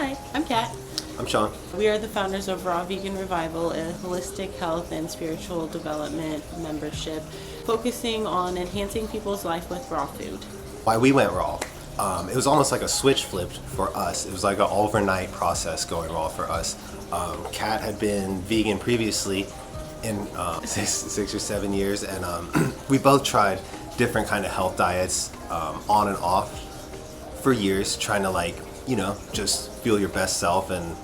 Hi, I'm Kat. I'm Sean. We are the founders of Raw Vegan Revival, a holistic health and spiritual development membership focusing on enhancing people's life with raw food. Why we went raw. It was almost like a switch flipped for us. It was like an overnight process going raw for us. Kat had been vegan previously in 6 or 7 years, and we both tried different kind of health diets on and off for years, trying to just feel your best self and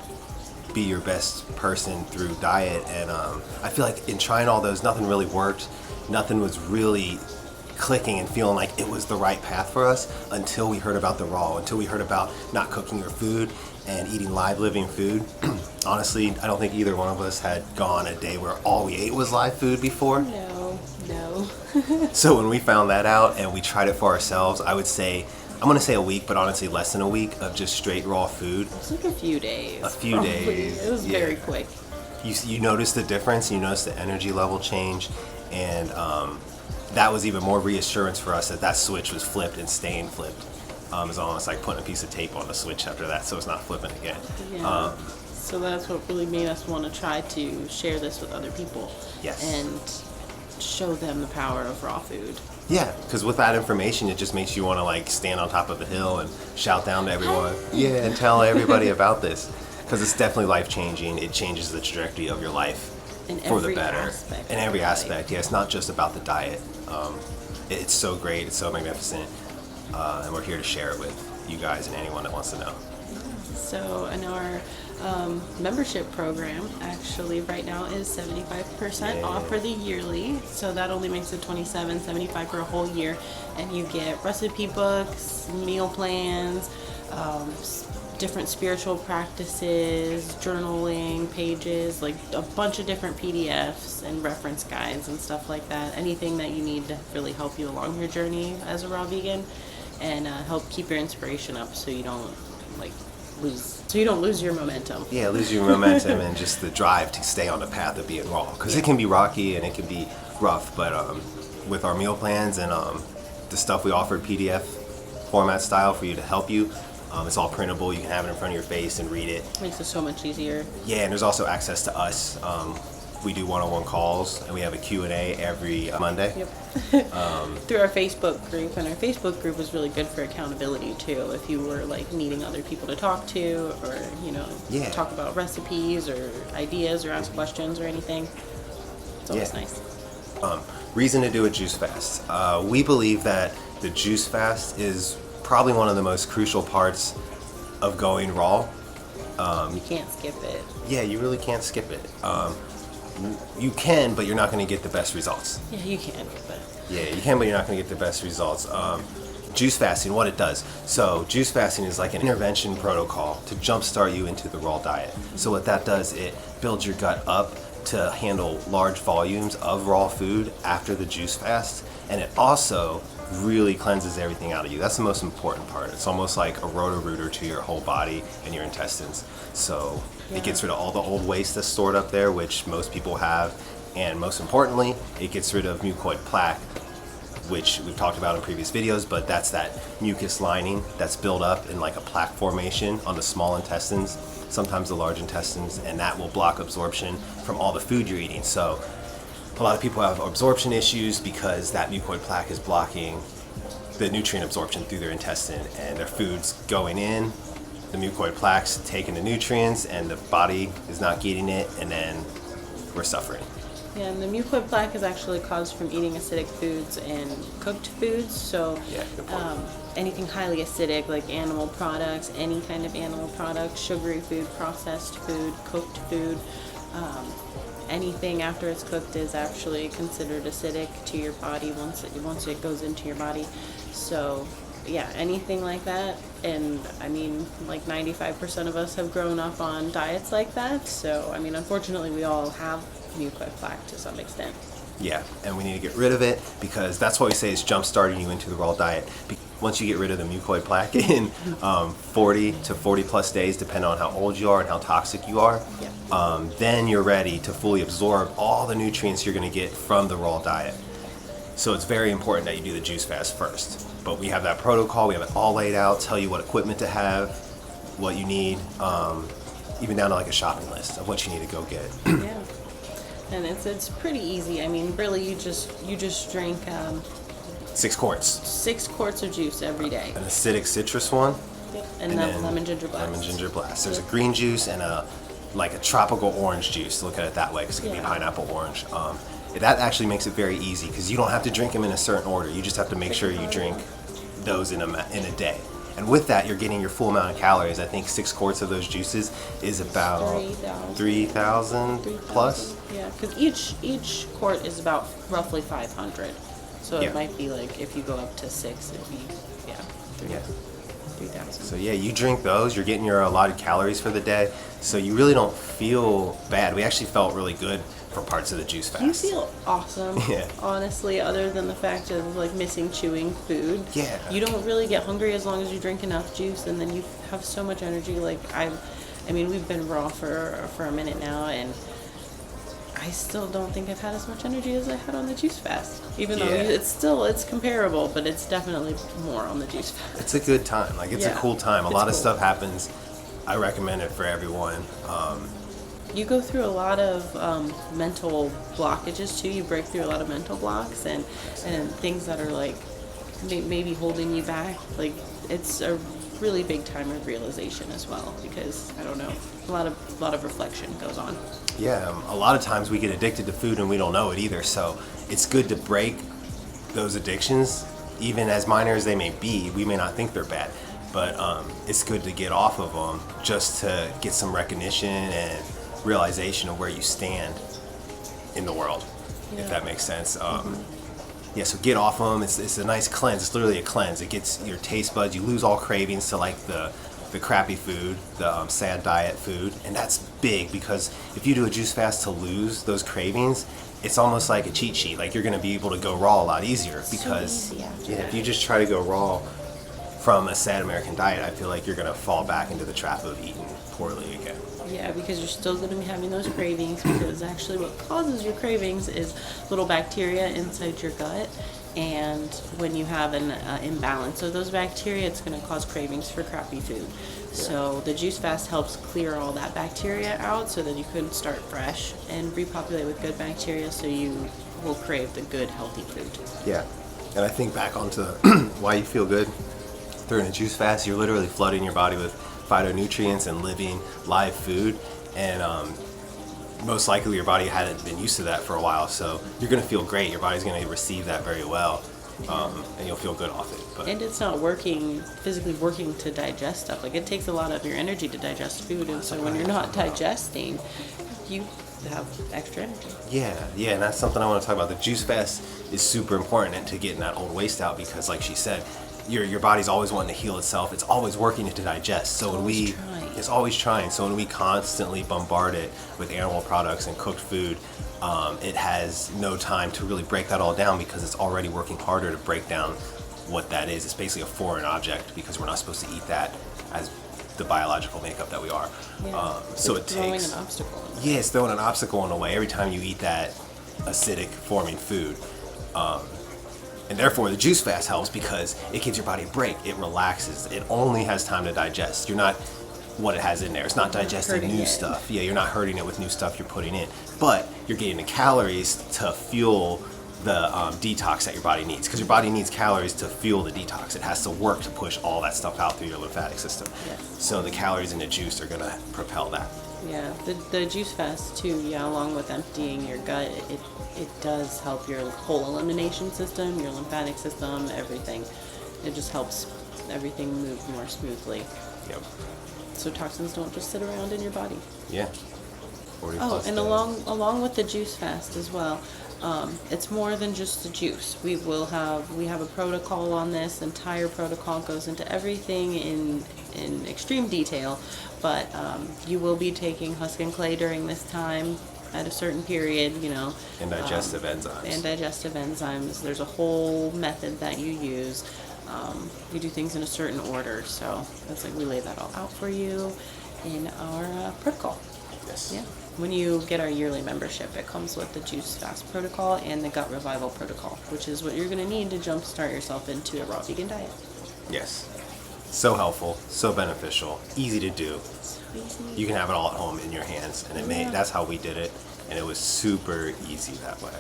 be your best person through diet. And I feel like in trying all those, nothing really worked. Nothing was really clicking and feeling like it was the right path for us until we heard about the raw, until we heard about not cooking your food and eating live living food. Honestly, I don't think either one of us had gone a day where all we ate was live food before. No. So when we found that out and we tried it for ourselves, I'm gonna say a week, but honestly less than a week of just straight raw food. It was like a few days. Days. It was very quick. You notice the difference, you notice the energy level change, and that was even more reassurance for us that switch was flipped and staying flipped. It's almost like putting a piece of tape on the switch after that, so it's not flipping again. Yeah. So that's what really made us want to try to share this with other people. Yes. And show them the power of raw food. Yeah, because with that information, it just makes you want to stand on top of a hill and shout down to everyone. Yeah, and tell everybody about this, because it's definitely life changing. It changes the trajectory of your life for the better. In every aspect. Yeah, it's not just about the diet. It's so great. It's so magnificent, and we're here to share it with you guys and anyone that wants to know. So in our membership program, actually right now is 75% off for the yearly, so that only makes it $27.75 for a whole year, and you get recipe books, meal plans, different spiritual practices, journaling pages, like a bunch of different PDFs and reference guides and stuff like that. Anything that you need to really help you along your journey as a raw vegan, and help keep your inspiration up so you don't lose your momentum. Yeah, lose your momentum and just the drive to stay on the path of being raw, because it can be rocky and it can be rough, but with our meal plans and the stuff we offer PDF format style for you to help you, it's all printable. You can have it in front of your face and read it. Makes it so much easier. Yeah, and there's also access to us. We do one-on-one calls, and we have a Q&A every Monday. Yep. Through our Facebook group, and our Facebook group is really good for accountability too. If you were needing other people to talk to, or talk about recipes or ideas or ask questions or anything, it's always nice. Reason to do a juice fast. We believe that the juice fast is probably one of the most crucial parts of going raw. You can't skip it. Yeah, you really can't skip it. You can, but you're not going to get the best results. Yeah, you can. Yeah, you can, but you're not going to get the best results. Juice fasting, what it does. So juice fasting is like an intervention protocol to jumpstart you into the raw diet. So what that does, it builds your gut up to handle large volumes of raw food after the juice fast, and it also really cleanses everything out of you. That's the most important part. It's almost like a roto-rooter to your whole body and your intestines. So it gets rid of all the old waste that's stored up there, which most people have, and most importantly, it gets rid of mucoid plaque, which we've talked about in previous videos, but that's that mucus lining that's built up in like a plaque formation on the small intestines, sometimes the large intestines, and that will block absorption from all the food you're eating. So a lot of people have absorption issues because that mucoid plaque is blocking the nutrient absorption through their intestine, and their food's going in, the mucoid plaque's taking the nutrients, and the body is not getting it, and then we're suffering. Yeah, and the mucoid plaque is actually caused from eating acidic foods and cooked foods. So anything highly acidic, like animal products, any kind of animal products, sugary food, processed food, cooked food, anything after it's cooked is actually considered acidic to your body once it goes into your body. So yeah, anything like that. And I mean, like 95% of us have grown up on diets like that. So I mean, unfortunately, we all have mucoid plaque to some extent. Yeah, and we need to get rid of it, because that's what we say is jump starting you into the raw diet. Once you get rid of the mucoid plaque in 40 to 40 plus days, depending on how old you are and how toxic you are, then you're ready to fully absorb all the nutrients you're going to get from the raw diet. So it's very important that you do the juice fast first. But we have that protocol, we have it all laid out, tell you what equipment to have, what you need, even down to like a shopping list of what you need to go get. Yeah, and it's pretty easy. I mean, really, you just drink 6 quarts. 6 quarts of juice every day. An acidic citrus one. Yep. And then lemon ginger blast. Lemon ginger blast. There's a green juice and a tropical orange juice. Look at it that way, because it could be pineapple orange. That actually makes it very easy, because you don't have to drink them in a certain order. You just have to make sure you drink those in a day. And with that, you're getting your full amount of calories. I think 6 quarts of those juices is about 3,000 plus. Yeah, because each quart is about roughly 500. So it might be like, if you go up to 6, it'd be 3,000. So yeah, you drink those, you're getting your allotted calories for the day. So you really don't feel bad. We actually felt really good for parts of the juice fast. You feel awesome. Yeah. Honestly, other than the fact of like missing chewing food. Yeah. You don't really get hungry as long as you drink enough juice, and then you have so much energy. Like I mean, we've been raw for a minute now, and I still don't think I've had as much energy as I had on the juice fast. Even though it's comparable, but it's definitely more on the juice fast. It's a good time. Like it's a cool time. A lot of stuff happens. I recommend it for everyone. You go through a lot of mental blockages too. You break through a lot of mental blocks and things that are like maybe holding you back. Like it's a really big time of realization as well, because I don't know, a lot of reflection goes on. Yeah, a lot of times we get addicted to food and we don't know it either. So it's good to break those addictions, even as minor as they may be. We may not think they're bad, but it's good to get off of them just to get some recognition and realization of where you stand in the world, if that makes sense. Yeah, so get off them. It's a nice cleanse. It's literally a cleanse. It gets your taste buds. You lose all cravings to like the crappy food, the sad diet food, and that's big, because if you do a juice fast to lose those cravings, it's almost like a cheat sheet. Like you're going to be able to go raw a lot easier, because if you just try to go raw from a sad American diet, I feel like you're going to fall back into the trap of eating poorly again. Yeah, because you're still going to be having those cravings, because actually what causes your cravings is little bacteria inside your gut. And when you have an imbalance of those bacteria, it's going to cause cravings for crappy food. So the juice fast helps clear all that bacteria out, so that you can start fresh and repopulate with good bacteria, so you will crave the good, healthy food. Yeah, and I think back onto why you feel good during a juice fast. You're literally flooding your body with phytonutrients and living live food, and most likely your body hadn't been used to that for a while, so you're going to feel great. Your body's going to receive that very well, and you'll feel good off it. But and it's not physically working to digest stuff. Like it takes a lot of your energy to digest food, and so when you're not digesting, you have extra energy. Yeah, and that's something I want to talk about. The juice fast is super important to getting that old waste out, because like she said, your body's always wanting to heal itself. It's always working to digest. So it's always trying. So when we constantly bombard it with animal products and cooked food, it has no time to really break that all down, because it's already working harder to break down what that is. It's basically a foreign object, because we're not supposed to eat that as the biological makeup that we are. So it takes an obstacle. Yeah, it's throwing an obstacle in the way every time you eat that acidic forming food. And therefore, the juice fast helps, because it gives your body a break. It relaxes. It only has time to digest. You're not what it has in there. It's not digesting new stuff. Yeah, you're not hurting it with new stuff you're putting in. But you're getting the calories to fuel the detox that your body needs, because your body needs calories to fuel the detox. It has to work to push all that stuff out through your lymphatic system. Yes. So the calories in the juice are going to propel that. Yeah, the juice fast too, along with emptying your gut, it does help your whole elimination system, your lymphatic system, everything. It just helps everything move more smoothly. Yep. So toxins don't just sit around in your body. Yeah. 40 Oh, plus and days. along with the juice fast as well, it's more than just the juice. We have a protocol on this. Entire protocol goes into everything in extreme detail, but you will be taking husk and clay during this time at a certain period, And digestive enzymes. And digestive enzymes. There's a whole method that you use. We do things in a certain order, so that's like we lay that all out for you in our protocol. Yes. Yeah. When you get our yearly membership, it comes with the juice fast protocol and the gut revival protocol, which is what you're going to need to jumpstart yourself into a raw vegan diet. Yes. So helpful, so beneficial, easy to do. So easy. You can have it all at home in your hands, and that's how we did it, and it was super easy that way.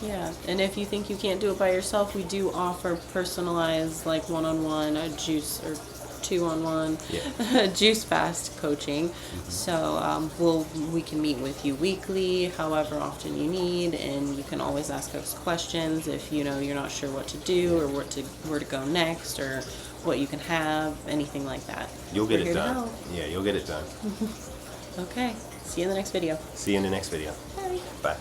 Yeah, and if you think you can't do it by yourself, we do offer personalized, like one-on-one, a juice or two-on-one, juice fast coaching. So we can meet with you weekly, however often you need, and you can always ask us questions if you're not sure what to do or where to go next or what you can have, anything like that. You'll get We're it here to done. help. Yeah, you'll get it done. Okay, see you in the next video. See you in the next video. Bye. Bye.